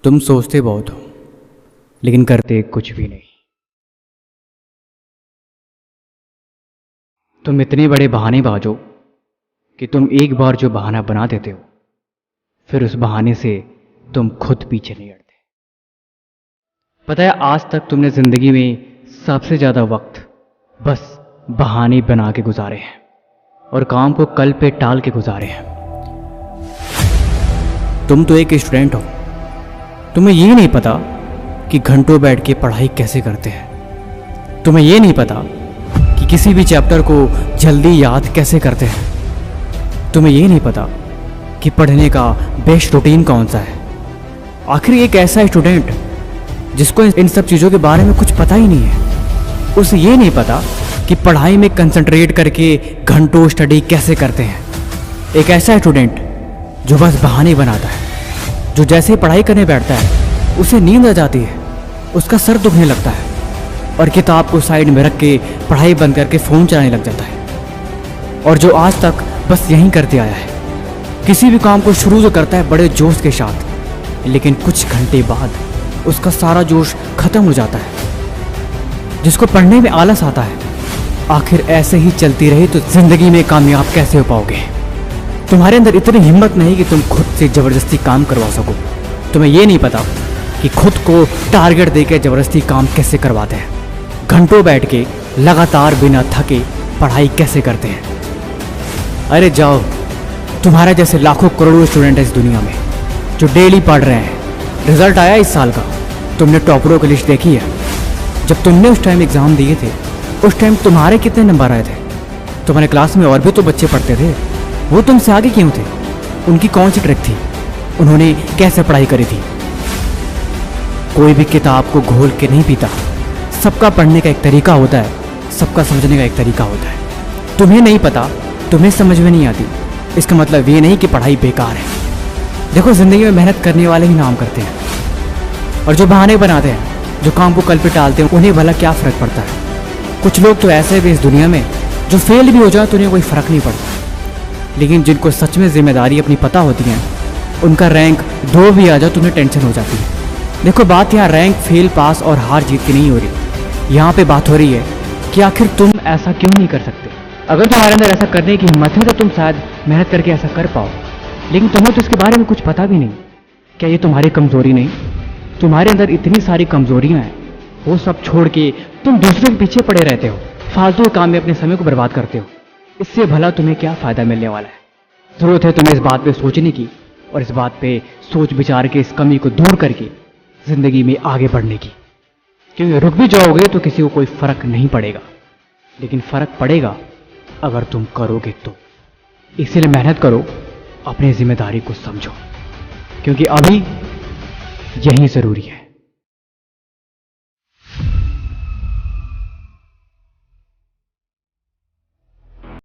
तुम सोचते बहुत हो लेकिन करते कुछ भी नहीं। तुम इतने बड़े बहानेबाज हो कि तुम एक बार जो बहाना बना देते हो फिर उस बहाने से तुम खुद पीछे नहीं हटते। पता है, आज तक तुमने जिंदगी में सबसे ज्यादा वक्त बस बहाने बना के गुजारे हैं और काम को कल पे टाल के गुजारे हैं। तुम तो एक स्टूडेंट हो, तुम्हें ये नहीं पता कि घंटों बैठ के पढ़ाई कैसे करते हैं। तुम्हें ये नहीं पता कि किसी भी चैप्टर को जल्दी याद कैसे करते हैं। तुम्हें ये नहीं पता कि पढ़ने का बेस्ट रूटीन कौन सा है। आखिर एक ऐसा स्टूडेंट जिसको इन सब चीज़ों के बारे में कुछ पता ही नहीं है, उसे ये नहीं पता कि पढ़ाई में कंसंट्रेट करके घंटों स्टडी कैसे करते हैं। एक ऐसा स्टूडेंट जो बस बहाने बनाता है, जो जैसे ही पढ़ाई करने बैठता है उसे नींद आ जाती है, उसका सर दुखने लगता है और किताब को साइड में रख के पढ़ाई बंद करके फ़ोन चलाने लग जाता है। और जो आज तक बस यहीं करते आया है, किसी भी काम को शुरू तो करता है बड़े जोश के साथ, लेकिन कुछ घंटे बाद उसका सारा जोश खत्म हो जाता है। जिसको पढ़ने में आलस आता है, आखिर ऐसे ही चलती रही तो जिंदगी में कामयाब कैसे हो पाओगे। तुम्हारे अंदर इतनी हिम्मत नहीं कि तुम खुद से ज़बरदस्ती काम करवा सको। तुम्हें ये नहीं पता कि खुद को टारगेट देकर ज़बरदस्ती काम कैसे करवाते हैं। घंटों बैठ के लगातार बिना थके पढ़ाई कैसे करते हैं। अरे जाओ, तुम्हारे जैसे लाखों करोड़ों स्टूडेंट हैं इस दुनिया में जो डेली पढ़ रहे हैं। रिजल्ट आया इस साल का, तुमने टॉपरों की लिस्ट देखी है। जब तुमने उस टाइम एग्ज़ाम दिए थे, उस टाइम तुम्हारे कितने नंबर आए थे? तुम्हारे क्लास में और भी तो बच्चे पढ़ते थे, वो तुमसे आगे क्यों थे? उनकी कौन सी ट्रिक थी? उन्होंने कैसे पढ़ाई करी थी? कोई भी किताब को घोल के नहीं पीता। सबका पढ़ने का एक तरीका होता है, सबका समझने का एक तरीका होता है। तुम्हें नहीं पता, तुम्हें समझ में नहीं आती, इसका मतलब ये नहीं कि पढ़ाई बेकार है। देखो, ज़िंदगी में मेहनत करने वाले ही नाम करते हैं, और जो बहाने बनाते हैं, जो काम को कल पे टालते हैं, उन्हें भला क्या फ़र्क पड़ता है। कुछ लोग तो ऐसे भी इस दुनिया में जो फेल भी हो जाए तो उन्हें कोई फ़र्क नहीं पड़ता, लेकिन जिनको सच में जिम्मेदारी अपनी पता होती है, उनका रैंक 2 भी आ जाए तो उन्हें टेंशन हो जाती है। देखो, बात यहाँ रैंक, फेल, पास और हार जीत की नहीं हो रही। यहाँ पे बात हो रही है कि आखिर तुम ऐसा क्यों नहीं कर सकते। अगर तुम्हारे अंदर ऐसा करने की हिम्मत है तो तुम शायद मेहनत करके ऐसा कर पाओ, लेकिन तुम्हें तो इसके बारे में कुछ पता भी नहीं। क्या ये तुम्हारी कमज़ोरी नहीं? तुम्हारे अंदर इतनी सारी कमज़ोरियाँ हैं, वो सब छोड़ के तुम दूसरे के पीछे पड़े रहते हो, फालतू काम में अपने समय को बर्बाद करते हो। इससे भला तुम्हें क्या फ़ायदा मिलने वाला है? ज़रूरत है तुम्हें इस बात पे सोचने की और इस बात पे सोच विचार के इस कमी को दूर करके ज़िंदगी में आगे बढ़ने की। क्योंकि रुक भी जाओगे तो किसी को कोई फ़र्क नहीं पड़ेगा, लेकिन फ़र्क पड़ेगा अगर तुम करोगे तो। इसीलिए मेहनत करो, अपनी जिम्मेदारी को समझो, क्योंकि अभी यही ज़रूरी है।